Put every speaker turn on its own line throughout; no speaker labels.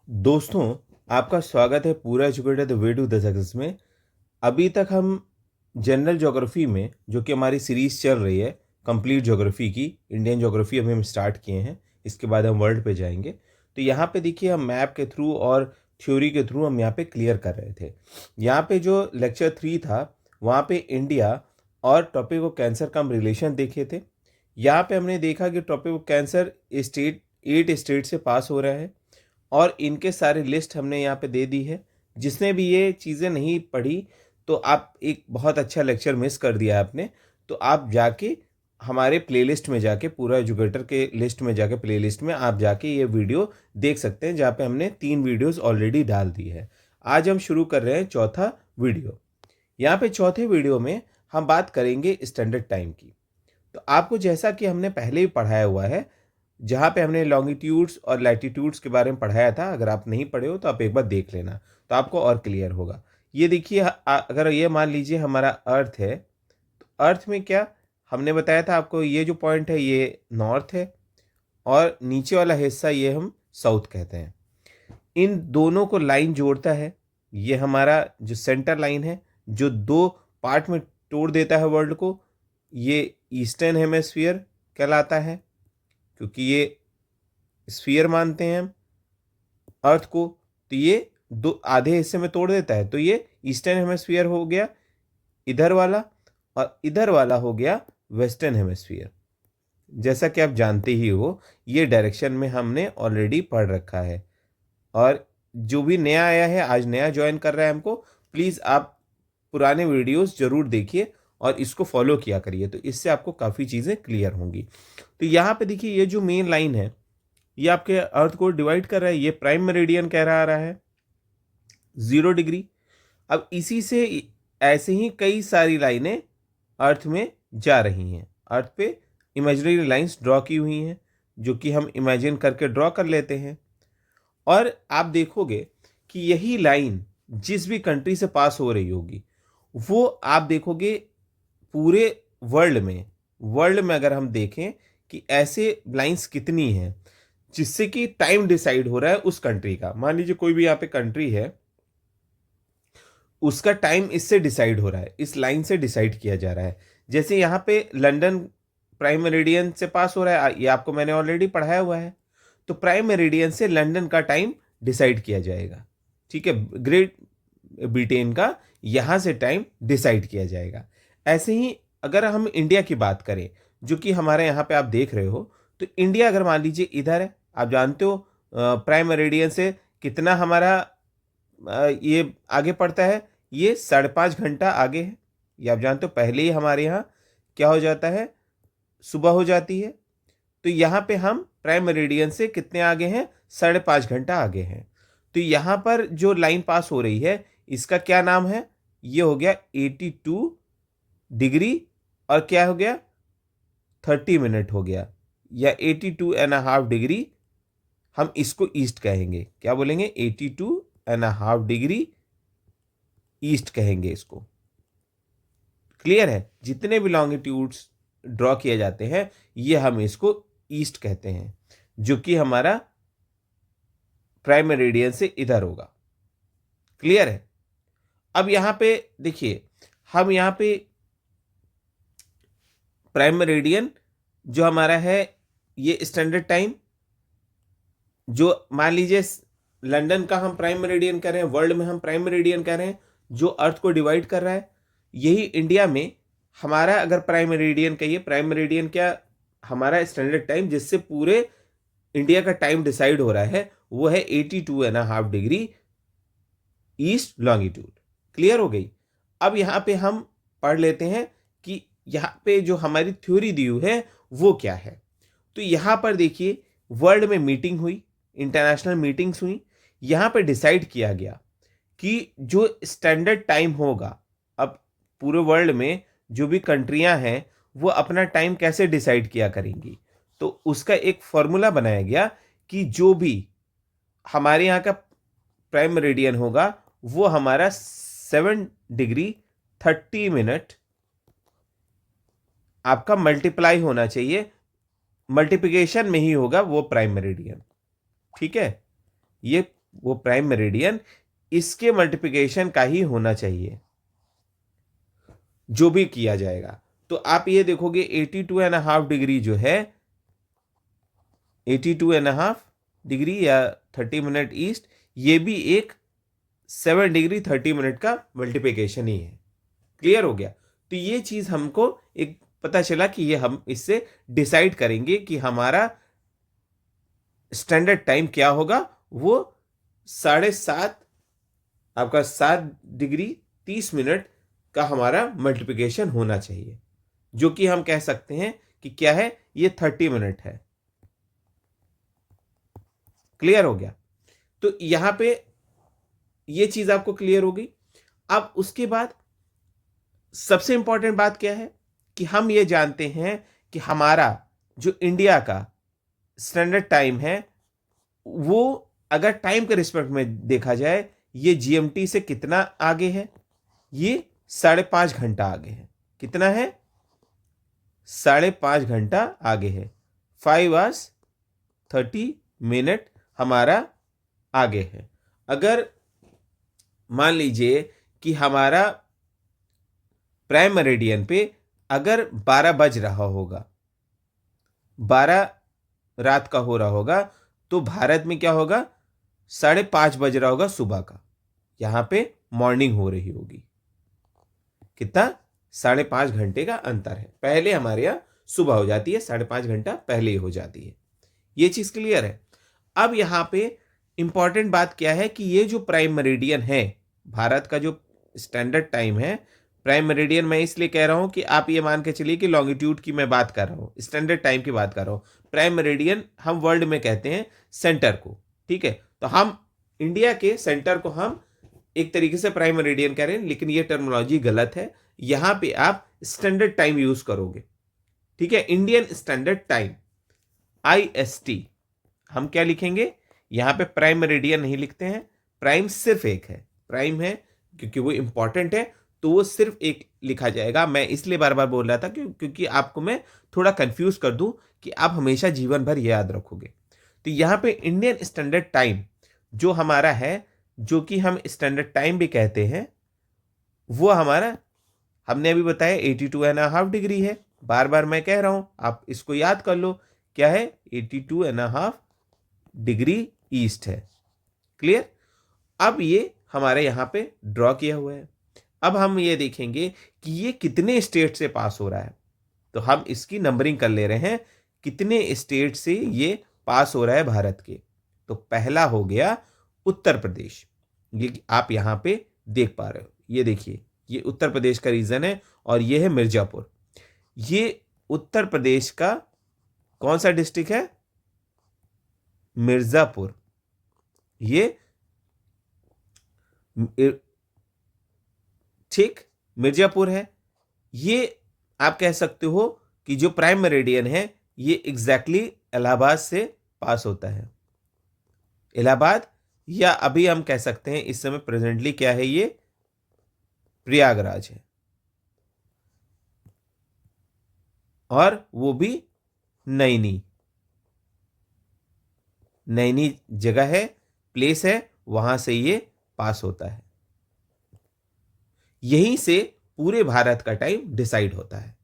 दोस्तों, आपका स्वागत है पूरा educated the way to the success में। अभी तक हम जनरल ज्योग्राफी में, जो कि हमारी सीरीज़ चल रही है कंप्लीट ज्योग्राफी की, इंडियन ज्योग्राफी अभी हम स्टार्ट किए हैं। इसके बाद हम वर्ल्ड पे जाएंगे। तो यहाँ पे देखिए, हम मैप के थ्रू और थ्योरी के थ्रू हम यहाँ पे क्लियर कर रहे थे। यहाँ पे जो लेक्चर 3 था, वहाँ पे इंडिया और टॉपिक ऑफ कैंसर का हम रिलेशन देखे थे। यहाँ पे हमने देखा कि topic of cancer state 8 state से पास हो रहा है और इनके सारे लिस्ट हमने यहाँ पे दे दी है। जिसने भी ये चीज़ें नहीं पढ़ी, तो आप एक बहुत अच्छा लेक्चर मिस कर दिया आपने। तो आप जाके हमारे प्लेलिस्ट में जाके, पूरा एजुकेटर के लिस्ट में जाके, प्लेलिस्ट में आप जाके ये वीडियो देख सकते हैं, जहाँ पे हमने 3 वीडियोस ऑलरेडी डाल दी है। आज हम शुरू कर रहे हैं चौथा वीडियो। यहाँ पे चौथे वीडियो में हम बात करेंगे स्टैंडर्ड टाइम की। तो आपको, जैसा कि हमने पहले ही पढ़ाया हुआ है, जहाँ पे हमने लॉन्गिट्यूड्स और लैटिट्यूड्स के बारे में पढ़ाया था, अगर आप नहीं पढ़े हो तो आप एक बार देख लेना, तो आपको और क्लियर होगा। ये देखिए, अगर ये मान लीजिए हमारा अर्थ है, तो अर्थ में क्या हमने बताया था आपको, ये जो पॉइंट है ये नॉर्थ है और नीचे वाला हिस्सा ये हम साउथ कहते हैं। इन दोनों को लाइन जोड़ता है ये हमारा जो सेंटर लाइन है, जो दो पार्ट में तोड़ देता है वर्ल्ड को, ये ईस्टर्न हेमेस्फीयर कहलाता है, क्योंकि ये स्फीयर मानते हैं हम अर्थ को। तो ये दो आधे हिस्से में तोड़ देता है, तो ये ईस्टर्न हेमेस्फीयर हो गया इधर वाला, और इधर वाला हो गया वेस्टर्न हेमेस्फीयर। जैसा कि आप जानते ही हो, ये डायरेक्शन में हमने ऑलरेडी पढ़ रखा है। और जो भी नया आया है, आज नया ज्वाइन कर रहा है हमको, प्लीज़ आप पुराने वीडियोस जरूर देखिए और इसको फॉलो किया करिए, तो इससे आपको काफ़ी चीज़ें क्लियर होंगी। तो यहाँ पे देखिए, ये जो मेन लाइन है, ये आपके अर्थ को डिवाइड कर रहा है। ये प्राइम मेरिडियन कह रहा है 0 डिग्री। अब इसी से ऐसे ही कई सारी लाइनें अर्थ में जा रही हैं। अर्थ पे इमेजिनरी लाइंस ड्रॉ की हुई हैं, जो कि हम इमेजिन करके ड्रॉ कर लेते हैं। और आप देखोगे कि यही लाइन जिस भी कंट्री से पास हो रही होगी, वो आप देखोगे पूरे वर्ल्ड में अगर हम देखें कि ऐसे लाइंस कितनी हैं, जिससे कि टाइम डिसाइड हो रहा है उस कंट्री का। मान लीजिए कोई भी यहाँ पे कंट्री है, उसका टाइम इससे डिसाइड हो रहा है, इस लाइन से डिसाइड किया जा रहा है। जैसे यहाँ पे लंदन प्राइम मेरिडियन से पास हो रहा है, ये आपको मैंने ऑलरेडी पढ़ाया हुआ है। तो प्राइम मेरिडियन से लंदन का टाइम डिसाइड किया जाएगा, ठीक है। ग्रेट ब्रिटेन का यहाँ से टाइम डिसाइड किया जाएगा। ऐसे ही अगर हम इंडिया की बात करें, जो कि हमारे यहाँ पे आप देख रहे हो, तो इंडिया अगर मान लीजिए इधर है, आप जानते हो प्राइम मेरिडियन से कितना हमारा ये आगे पड़ता है, ये 5.5 घंटा आगे है। ये आप जानते हो, पहले ही हमारे यहाँ क्या हो जाता है, सुबह हो जाती है। तो यहाँ पे हम प्राइम मेरिडियन से कितने आगे हैं, 5.5 घंटा आगे हैं। तो यहाँ पर जो लाइन पास हो रही है, इसका क्या नाम है, ये हो गया 82 डिग्री, और क्या हो गया 30 मिनट हो गया, या 82.5 डिग्री। हम इसको ईस्ट कहेंगे, क्या बोलेंगे, 82.5 डिग्री ईस्ट कहेंगे इसको। क्लियर है, जितने भी लॉन्गिट्यूड्स ड्रॉ किए जाते हैं, ये हम इसको ईस्ट कहते हैं, जो कि हमारा प्राइम मेरिडियन से इधर होगा। क्लियर है। अब यहां पे देखिए, हम यहां पे प्राइम मेरिडियन जो हमारा है, ये स्टैंडर्ड टाइम, जो मान लीजिए लंदन का हम प्राइम मेरिडियन कह रहे हैं, वर्ल्ड में हम प्राइम मेरिडियन कह रहे हैं, जो अर्थ को डिवाइड कर रहा है। यही इंडिया में हमारा अगर प्राइम मेरिडियन कहिए, प्राइम मेरिडियन क्या, हमारा स्टैंडर्ड टाइम जिससे पूरे इंडिया का टाइम डिसाइड हो रहा है, वो है 82.5 डिग्री ईस्ट लॉन्गिट्यूड। क्लियर हो गई। अब यहाँ पे हम पढ़ लेते हैं कि यहाँ पे जो हमारी थ्योरी दी हुई है वो क्या है। तो यहाँ पर देखिए, वर्ल्ड में मीटिंग हुई, इंटरनेशनल मीटिंग्स हुई। यहाँ पे डिसाइड किया गया कि जो स्टैंडर्ड टाइम होगा, अब पूरे वर्ल्ड में जो भी कंट्रियां हैं, वो अपना टाइम कैसे डिसाइड किया करेंगी। तो उसका एक फॉर्मूला बनाया गया कि जो भी हमारे यहाँ का प्राइम मेरिडियन होगा, वो हमारा 7 डिग्री 30 मिनट आपका मल्टीप्लाई होना चाहिए, मल्टीप्लिकेशन में ही होगा वो प्राइम मेरिडियन। ठीक है, ये वो प्राइम मेरिडियन, इसके मल्टीप्लिकेशन का ही होना चाहिए जो भी किया जाएगा। तो आप ये देखोगे 82.5 डिग्री जो है, 82.5 डिग्री या 30 मिनट ईस्ट, ये भी एक 7 डिग्री 30 मिनट का मल्टीप्लिकेशन ही है। क्लियर हो गया? तो ये चीज हमको एक पता चला कि ये हम इससे डिसाइड करेंगे कि हमारा स्टैंडर्ड टाइम क्या होगा। वो 7.5 आपका 7 डिग्री 30 मिनट का हमारा मल्टीप्लिकेशन होना चाहिए, जो कि हम कह सकते हैं कि क्या है, ये 30 मिनट है। क्लियर हो गया? तो यहां पे ये चीज आपको क्लियर हो गई। अब उसके बाद सबसे इंपॉर्टेंट बात क्या है कि हम ये जानते हैं कि हमारा जो इंडिया का स्टैंडर्ड टाइम है, वो अगर टाइम के रिस्पेक्ट में देखा जाए, ये जीएमटी से कितना आगे है? ये 5.5 घंटा आगे है। कितना है? 5.5 घंटा आगे है। 5 hours 30 मिनट हमारा आगे है। अगर मान लीजिए कि हमारा प्राइम मेरिडियन पे अगर 12 बज रहा होगा, 12 रात का हो रहा होगा, तो भारत में क्या होगा? 5:30 बज रहा होगा सुबह का। यहां पे मॉर्निंग हो रही होगी। कितना? 5.5 घंटे का अंतर है। पहले हमारे यहां सुबह हो जाती है, 5.5 घंटा पहले ही हो जाती है। ये चीज क्लियर है? अब यहां पे इंपॉर्टेंट बात क्या है कि ये जो प्राइम मेरिडियन है, भारत का जो स्टैंडर्ड टाइम है, प्राइम मेरिडियन मैं इसलिए कह रहा हूं कि आप ये मान के चलिए कि लॉन्गिट्यूड की मैं बात कर रहा हूं, स्टैंडर्ड टाइम की बात कर रहा हूं। प्राइम मेरिडियन हम वर्ल्ड में कहते हैं सेंटर को, ठीक है? तो हम इंडिया के सेंटर को हम एक तरीके से प्राइम मेरिडियन कह रहे हैं, लेकिन ये टर्मिनोलॉजी गलत है। यहां पे आप स्टैंडर्ड टाइम यूज करोगे, ठीक है? Indian standard time, IST। हम क्या लिखेंगे? यहां पे प्राइम मेरिडियन नहीं लिखते हैं। प्राइम सिर्फ एक है, प्राइम है क्योंकि वो इंपॉर्टेंट है, तो वो सिर्फ एक लिखा जाएगा। मैं इसलिए बार बार बोल रहा था क्योंकि आपको मैं थोड़ा कंफ्यूज कर दूं कि आप हमेशा जीवन भर याद रखोगे। तो यहां पे इंडियन स्टैंडर्ड टाइम जो हमारा है, जो कि हम स्टैंडर्ड टाइम भी कहते हैं, वो हमारा हमने अभी बताया 82.5 डिग्री है। बार बार मैं कह रहा हूं, आप इसको याद कर लो। क्या है? 82.5 डिग्री ईस्ट है। क्लियर? अब ये हमारे यहां पे ड्रॉ किया हुआ है। अब हम ये देखेंगे कि ये कितने स्टेट से पास हो रहा है, तो हम इसकी नंबरिंग कर ले रहे हैं, कितने स्टेट से ये पास हो रहा है भारत के। तो पहला हो गया उत्तर प्रदेश। ये आप यहां पे देख पा रहे हो, ये देखिए, ये उत्तर प्रदेश का रीजन है और ये है मिर्जापुर। ये उत्तर प्रदेश का कौन सा डिस्ट्रिक्ट है? मिर्जापुर। ये ठीक मिर्जापुर है। ये आप कह सकते हो कि जो प्राइम मेरिडियन है, ये एग्जैक्टली इलाहाबाद से पास होता है। इलाहाबाद, या अभी हम कह सकते हैं इस समय प्रेजेंटली क्या है, ये प्रयागराज है। और वो भी नैनी, नैनी जगह है, प्लेस है, वहां से ये पास होता है। यहीं से पूरे भारत का टाइम डिसाइड होता है।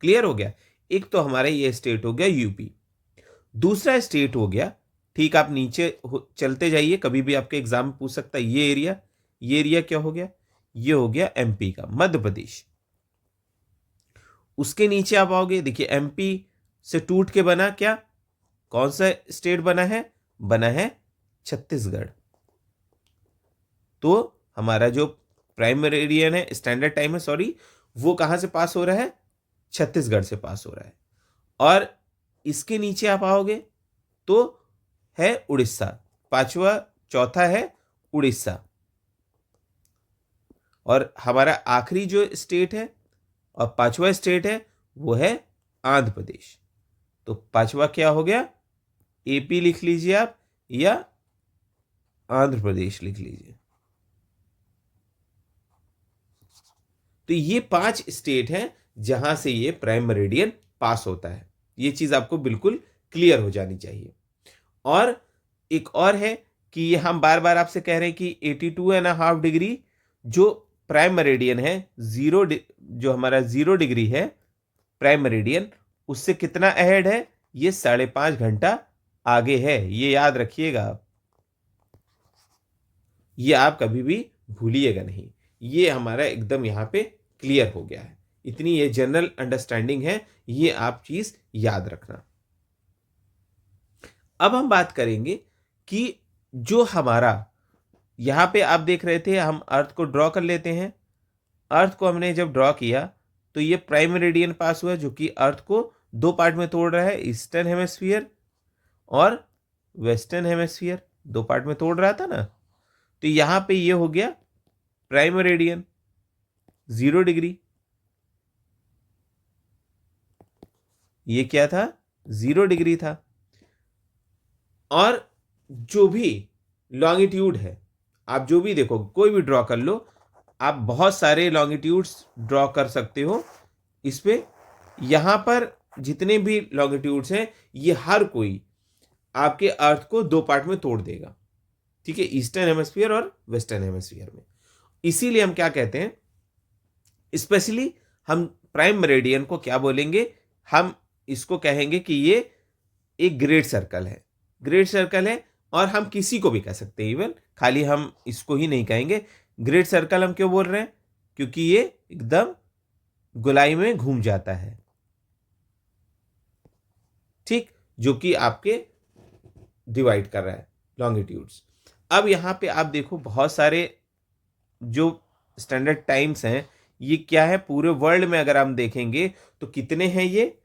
क्लियर हो गया? एक तो हमारा ये स्टेट हो गया यूपी। दूसरा स्टेट हो गया, ठीक, आप नीचे चलते जाइए, कभी भी आपके एग्जाम में पूछ सकता है ये एरिया। ये एरिया क्या हो गया? ये हो गया एमपी का, मध्य प्रदेश। उसके नीचे आप आओगे, देखिए एमपी से टूट के बना क्या, कौन सा स्टेट बना है? बना है छत्तीसगढ़। तो हमारा जो प्राइम मेरिडियन है, स्टैंडर्ड टाइम है, सॉरी, वो कहां से पास हो रहा है? छत्तीसगढ़ से पास हो रहा है। और इसके नीचे आप आओगे तो है उड़ीसा, पांचवा, चौथा है उड़ीसा। और हमारा आखिरी जो स्टेट है और पांचवा स्टेट है, वो है आंध्र प्रदेश। तो पांचवा क्या हो गया? एपी लिख लीजिए आप, या आंध्र प्रदेश लिख लीजिए। तो ये 5 स्टेट हैं जहां से ये प्राइम मेरिडियन पास होता है। ये चीज आपको बिल्कुल क्लियर हो जानी चाहिए। और एक और है कि ये हम बार बार आपसे कह रहे हैं कि 82.5 डिग्री जो प्राइम मेरिडियन है, जो हमारा 0 डिग्री है प्राइम मेरिडियन, उससे कितना अहेड है, ये 5.5 घंटा आगे है। ये याद रखिएगा आप, ये आप कभी भी भूलिएगा नहीं। ये हमारा एकदम यहाँ पे क्लियर हो गया है। इतनी ये जनरल अंडरस्टैंडिंग है, ये आप चीज याद रखना। अब हम बात करेंगे कि जो हमारा यहां पे आप देख रहे थे, हम अर्थ को ड्रॉ कर लेते हैं। अर्थ को हमने जब ड्रॉ किया तो ये प्राइम मेरिडियन पास हुआ, जो कि अर्थ को दो पार्ट में तोड़ रहा है, ईस्टर्न हेमिस्फीयर और वेस्टर्न हेमिस्फीयर, दो पार्ट में तोड़ रहा था ना। तो यहां पे ये हो गया प्राइम मेरिडियन 0 डिग्री, ये क्या था, 0 डिग्री था। और जो भी लॉन्गिट्यूड है, आप जो भी देखो, कोई भी ड्रॉ कर लो, आप बहुत सारे लॉन्गिट्यूड्स ड्रॉ कर सकते हो इस पे। यहां पर जितने भी लॉन्गिट्यूड्स हैं, ये हर कोई आपके अर्थ को दो पार्ट में तोड़ देगा, ठीक है, ईस्टर्न हेमिस्फीयर और वेस्टर्न हेमिस्फीयर में। इसीलिए हम क्या कहते हैं, स्पेशली हम प्राइम मेरिडियन को क्या बोलेंगे, हम इसको कहेंगे कि ये एक ग्रेट सर्कल है। ग्रेट सर्कल है, और हम किसी को भी कह सकते हैं, इवन खाली हम इसको ही नहीं कहेंगे। ग्रेट सर्कल हम क्यों बोल रहे हैं, क्योंकि ये एकदम गोलाई में घूम जाता है, ठीक, जो कि आपके डिवाइड कर रहा है लॉन्गिट्यूड्स। अब यहां पे आप देखो बहुत सारे जो स्टैंडर्ड टाइम्स हैं, ये क्या है, पूरे वर्ल्ड में अगर हम देखेंगे तो कितने हैं ये,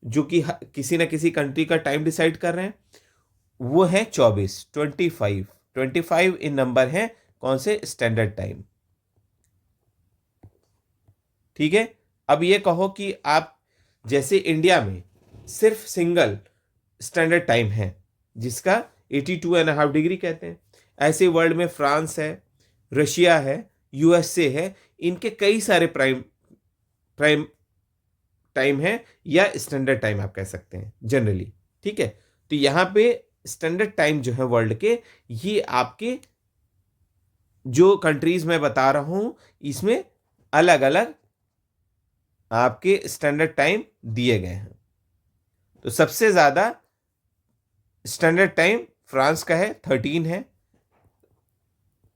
जो कि किसी ना किसी कंट्री का टाइम डिसाइड कर रहे हैं, वो है 24, 25 इन नंबर है कौन से स्टैंडर्ड टाइम, ठीक है। अब ये कहो कि आप जैसे इंडिया में सिर्फ सिंगल स्टैंडर्ड टाइम है जिसका 82.5 डिग्री कहते हैं, ऐसे वर्ल्ड में फ्रांस है, रशिया है, यूएसए है, इनके कई सारे प्राइम टाइम है, या स्टैंडर्ड टाइम आप कह सकते हैं जनरली, ठीक है। तो यहां पे स्टैंडर्ड टाइम जो है वर्ल्ड के, ये आपके जो कंट्रीज में बता रहा हूं, इसमें अलग अलग आपके स्टैंडर्ड टाइम दिए गए हैं। तो सबसे ज्यादा स्टैंडर्ड टाइम फ्रांस का है, 13 है,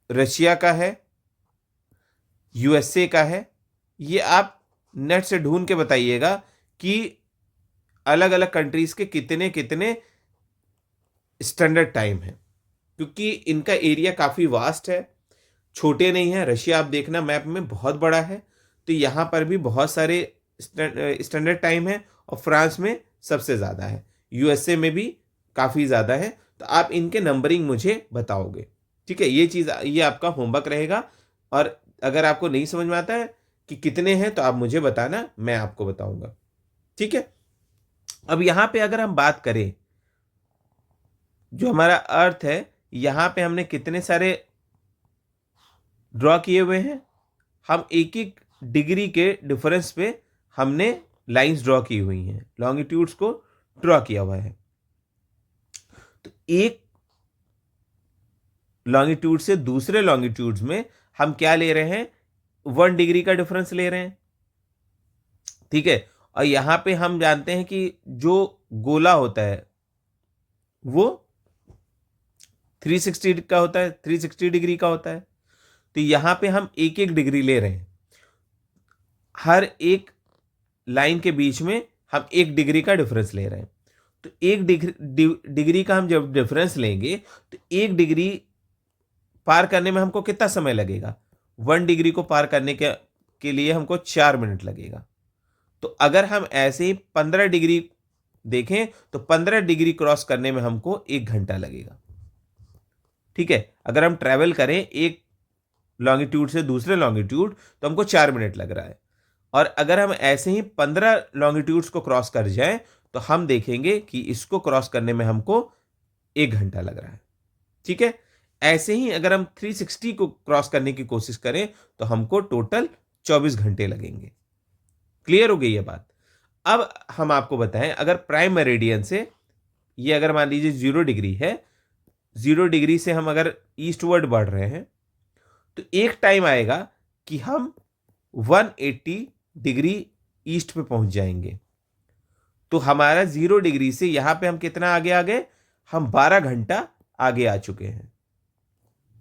रशिया का है, यूएसए का है। ये आप नेट से ढूंढ के बताइएगा कि अलग अलग कंट्रीज के कितने कितने स्टैंडर्ड टाइम है, क्योंकि इनका एरिया काफी वास्ट है, छोटे नहीं है। रशिया आप देखना मैप में बहुत बड़ा है, तो यहां पर भी बहुत सारे स्टैंडर्ड टाइम है, और फ्रांस में सबसे ज्यादा है, यूएसए में भी काफी ज्यादा है। तो आप इनके नंबरिंग मुझे बताओगे, ठीक है। ये चीज, ये आपका होमवर्क रहेगा, और अगर आपको नहीं समझ में आता है कि कितने हैं तो आप मुझे बताना, मैं आपको बताऊंगा, ठीक है। अब यहां पे अगर हम बात करें, जो हमारा अर्थ है, यहां पे हमने कितने सारे ड्रॉ किए हुए हैं, हम एक एक डिग्री के डिफरेंस पे हमने लाइंस ड्रॉ की हुई हैं, लॉन्गिट्यूड्स को ड्रॉ किया हुआ है। तो एक लॉन्गिट्यूड से दूसरे लॉन्गिट्यूड्स में हम क्या ले रहे हैं, 1 डिग्री का डिफरेंस ले रहे हैं, ठीक है। और यहां पे हम जानते हैं कि जो गोला होता है वो 360 का होता है, 360 डिग्री का होता है। तो यहां पे हम एक एक डिग्री ले रहे हैं, हर एक लाइन के बीच में हम 1 डिग्री का डिफरेंस ले रहे हैं। तो 1 डिग्री का हम जब डिफरेंस लेंगे, तो 1 डिग्री पार करने में हमको कितना समय लगेगा, 1 डिग्री को पार करने के लिए हमको 4 मिनट लगेगा। तो अगर हम ऐसे ही 15 डिग्री देखें, तो 15 डिग्री क्रॉस करने में हमको 1 घंटा लगेगा, ठीक है। अगर हम ट्रेवल करें एक लॉन्गिट्यूड से दूसरे लॉन्गिट्यूड, तो हमको 4 मिनट लग रहा है। और अगर हम ऐसे ही 15 लॉन्गिट्यूड्स को क्रॉस कर जाएं, तो हम देखेंगे कि इसको क्रॉस करने में हमको 1 घंटा लग रहा है, ठीक है। ऐसे ही अगर हम 360 को क्रॉस करने की कोशिश करें, तो हमको टोटल 24 घंटे लगेंगे। क्लियर हो गई ये बात। अब हम आपको बताएं, अगर प्राइम मेरिडियन से, ये अगर मान लीजिए 0 डिग्री है, 0 डिग्री से हम अगर ईस्टवर्ड बढ़ रहे हैं तो एक टाइम आएगा कि हम 180 डिग्री ईस्ट पे पहुंच जाएंगे। तो हमारा 0 डिग्री से यहां पे हम कितना आगे आ गए, हम 12 घंटा आगे आ चुके हैं।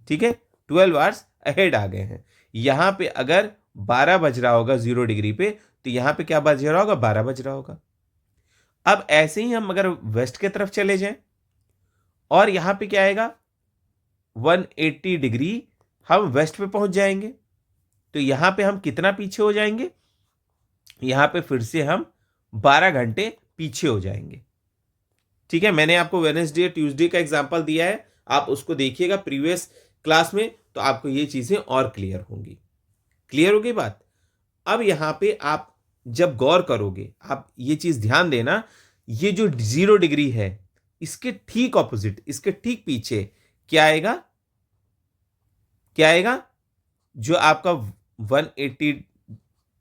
ठीक है, 12 आवर्स अहेड आ गए हैं। यहां पे अगर 12 बज रहा होगा 0 डिग्री पे, तो यहां पे क्या बज रहा होगा, 12 बज रहा होगा। अब ऐसे ही हम अगर वेस्ट की तरफ चले जाएं और यहां पे क्या आएगा, 180 डिग्री हम वेस्ट पे पहुंच जाएंगे, तो यहां पे हम कितना पीछे हो जाएंगे, यहां पे फिर से हम 12 घंटे पीछे हो जाएंगे। ठीक है, मैंने आपको वेडनेसडे ट्यूसडे का एग्जांपल दिया है, आप उसको देखिएगा प्रीवियस क्लास में, तो आपको ये चीजें और क्लियर होंगी। क्लियर होगी बात। अब यहां पे आप जब गौर करोगे, आप ये चीज ध्यान देना, ये जो 0 डिग्री है इसके ठीक ऑपोजिट, इसके ठीक पीछे क्या आएगा, क्या आएगा, जो आपका 180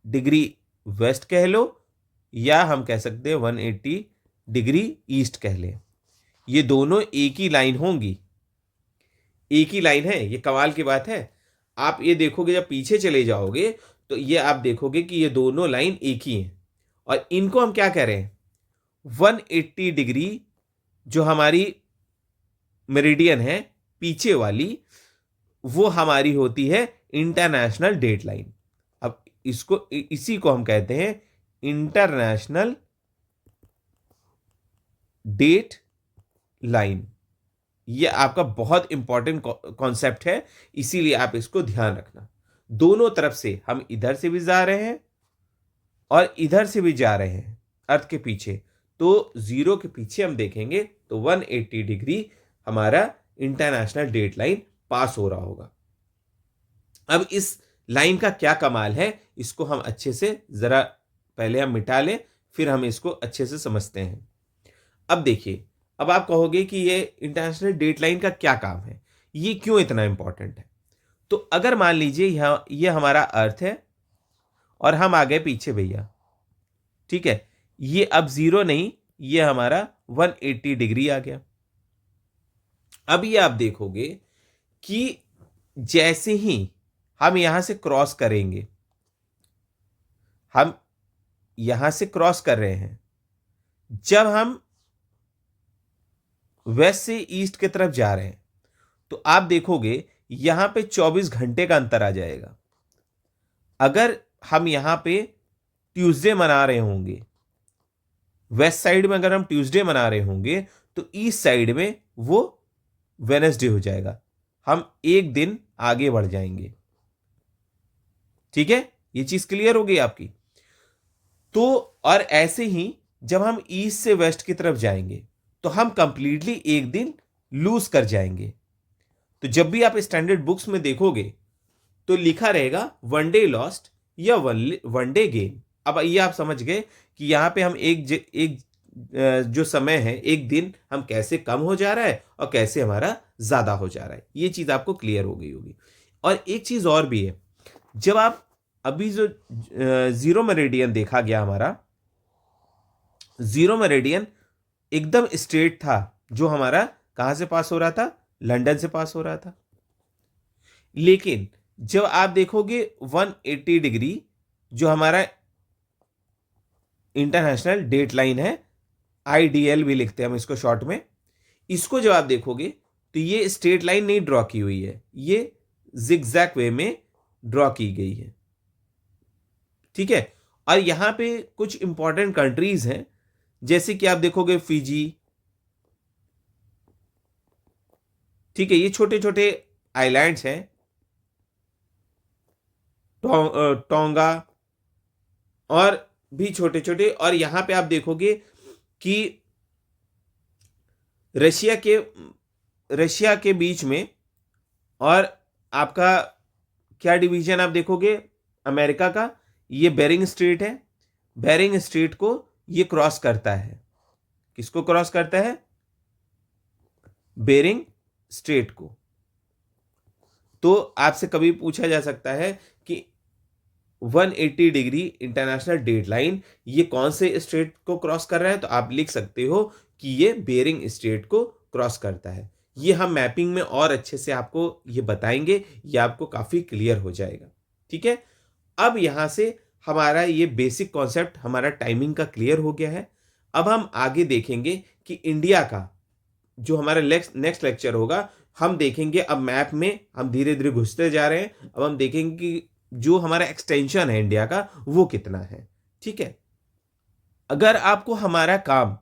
डिग्री वेस्ट कह लो, या हम कह सकते हैं 180 डिग्री ईस्ट कह लें। ये दोनों एक ही लाइन होंगी, एक ही लाइन है। ये कमाल की बात है। आप ये देखोगे, जब पीछे चले जाओगे तो ये आप देखोगे कि ये दोनों लाइन एक ही हैं, और इनको हम क्या कह रहे हैं, 180 डिग्री जो हमारी मेरिडियन है पीछे वाली, वो हमारी होती है इंटरनेशनल डेट लाइन। अब इसको, इसी को हम कहते हैं इंटरनेशनल डेट लाइन। ये आपका बहुत इंपॉर्टेंट कॉन्सेप्ट है, इसीलिए आप इसको ध्यान रखना। दोनों तरफ से हम इधर से भी जा रहे हैं और इधर से भी जा रहे हैं अर्थ के पीछे, तो 0 के पीछे हम देखेंगे तो 180 डिग्री हमारा इंटरनेशनल डेट लाइन पास हो रहा होगा। अब इस लाइन का क्या कमाल है, इसको हम अच्छे से जरा पहले हम मिटा लें, फिर हम इसको अच्छे से समझते हैं। अब देखिए, अब आप कहोगे कि ये इंटरनेशनल डेट लाइन का क्या काम है, ये क्यों इतना इंपॉर्टेंट है। तो अगर मान लीजिए यहां ये हमारा अर्थ है और हम आ गए पीछे भैया, ठीक है, ये अब 0 नहीं, ये हमारा 180 डिग्री आ गया। अब ये आप देखोगे कि जैसे ही हम यहां से क्रॉस करेंगे, हम यहां से क्रॉस कर रहे हैं, जब हम वेस्ट से ईस्ट की तरफ जा रहे हैं, तो आप देखोगे यहां पे 24 घंटे का अंतर आ जाएगा। अगर हम यहां पे ट्यूसडे मना रहे होंगे, वेस्ट साइड में अगर हम ट्यूसडे मना रहे होंगे, तो ईस्ट साइड में वो वेडनेसडे हो जाएगा, हम एक दिन आगे बढ़ जाएंगे। ठीक है, ये चीज क्लियर हो गई आपकी। तो और ऐसे ही जब हम ईस्ट से वेस्ट की तरफ जाएंगे, तो हम कंप्लीटली एक दिन लूज कर जाएंगे। तो जब भी आप स्टैंडर्ड बुक्स में देखोगे तो लिखा रहेगा 1 डे लॉस्ट या 1 डे गेन। अब ये आप समझ गए कि यहां पे हम एक जो समय है, एक दिन हम कैसे कम हो जा रहा है और कैसे हमारा ज्यादा हो जा रहा है। ये चीज आपको क्लियर हो गई होगी। और एक चीज और भी है, जब आप अभी जो 0 मेरिडियन देखा गया, हमारा 0 मेरिडियन एकदम स्ट्रेट था, जो हमारा कहां से पास हो रहा था, लंदन से पास हो रहा था। लेकिन जब आप देखोगे 180 डिग्री जो हमारा इंटरनेशनल डेट लाइन है, आईडीएल भी लिखते हैं हम इसको शॉर्ट में, इसको जब आप देखोगे तो ये स्ट्रेट लाइन नहीं ड्रॉ की हुई है, ये जिगजैग वे में ड्रॉ की गई है। ठीक है, और यहां पे कुछ इंपॉर्टेंट कंट्रीज हैं, जैसे कि आप देखोगे फिजी, ठीक है, ये छोटे छोटे आइलैंड्स हैं, टोंगा और भी छोटे छोटे। और यहां पे आप देखोगे कि रशिया के बीच में, और आपका क्या डिवीजन आप देखोगे अमेरिका का, ये बेरिंग स्ट्रेट है। बेरिंग स्ट्रेट को ये क्रॉस करता है, किसको क्रॉस करता है, बेरिंग स्ट्रेट को। तो आपसे कभी पूछा जा सकता है कि 180 डिग्री इंटरनेशनल डेट लाइन ये कौन से स्ट्रेट को क्रॉस कर रहा है, तो आप लिख सकते हो कि ये बेरिंग स्ट्रेट को क्रॉस करता है। ये हम मैपिंग में और अच्छे से आपको ये बताएंगे, ये आपको काफ़ी क्लियर हो जाएगा। ठीक है, अब यहाँ से हमारा ये बेसिक कॉन्सेप्ट हमारा टाइमिंग का क्लियर हो गया है। अब हम आगे देखेंगे कि इंडिया का जो हमारा नेक्स्ट लेक्चर होगा, हम देखेंगे अब मैप में हम धीरे-धीरे घुसते जा रहे हैं। अब हम देखेंगे कि जो हमारा एक्सटेंशन है इंडिया का वो कितना है। ठीक है? अगर आपको हमारा काम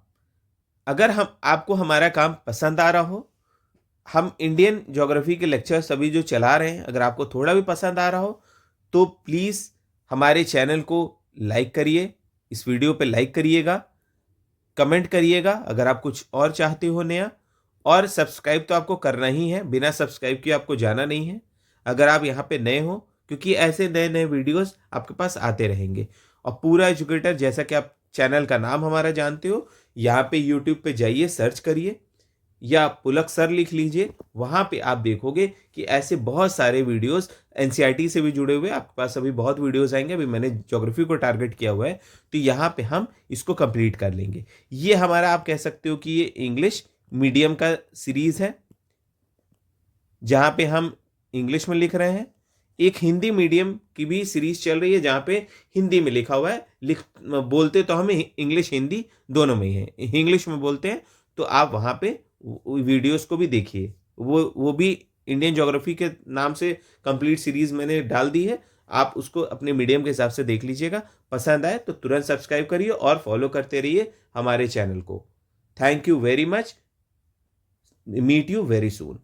अगर हम आपको हमारा काम पसंद आ रहा हो, हम इंडियन ज्योग्राफी के लेक्चर सभी जो चला रहे हैं, अगर आपको थोड़ा भी पसंद आ रहा हो, तो प्लीज़ हमारे चैनल को लाइक करिए, इस वीडियो पे लाइक करिएगा, कमेंट करिएगा अगर आप कुछ और चाहते हो नया, और सब्सक्राइब तो आपको करना ही है, बिना सब्सक्राइब किए आपको जाना नहीं है अगर आप यहाँ पे नए हो, क्योंकि ऐसे नए-नए वीडियोज़ आपके पास आते रहेंगे। और पूरा एजुकेटर, जैसा कि आप चैनल का नाम हमारा जानते हो, यहाँ पे यूट्यूब पे जाइए, सर्च करिए या पुलक सर लिख लीजिए, वहाँ पे आप देखोगे कि ऐसे बहुत सारे वीडियोस एनसीईआरटी से भी जुड़े हुए आपके पास अभी बहुत वीडियोस आएंगे। अभी मैंने ज्योग्राफी को टारगेट किया हुआ है, तो यहाँ पे हम इसको कंप्लीट कर लेंगे। ये हमारा, आप कह सकते हो कि ये इंग्लिश मीडियम का सीरीज है, जहाँ पे हम इंग्लिश में लिख रहे हैं। एक हिंदी मीडियम की भी सीरीज चल रही है, जहाँ पे हिंदी में लिखा हुआ है। बोलते तो हमें इंग्लिश हिंदी दोनों में ही है, इंग्लिश में बोलते हैं, तो आप वहाँ पे वीडियोस को भी देखिए। वो भी इंडियन ज्योग्राफी के नाम से कंप्लीट सीरीज मैंने डाल दी है, आप उसको अपने मीडियम के हिसाब से देख लीजिएगा। पसंद आए तो तुरंत सब्सक्राइब करिए और फॉलो करते रहिए हमारे चैनल को। Thank you very much, meet you very soon.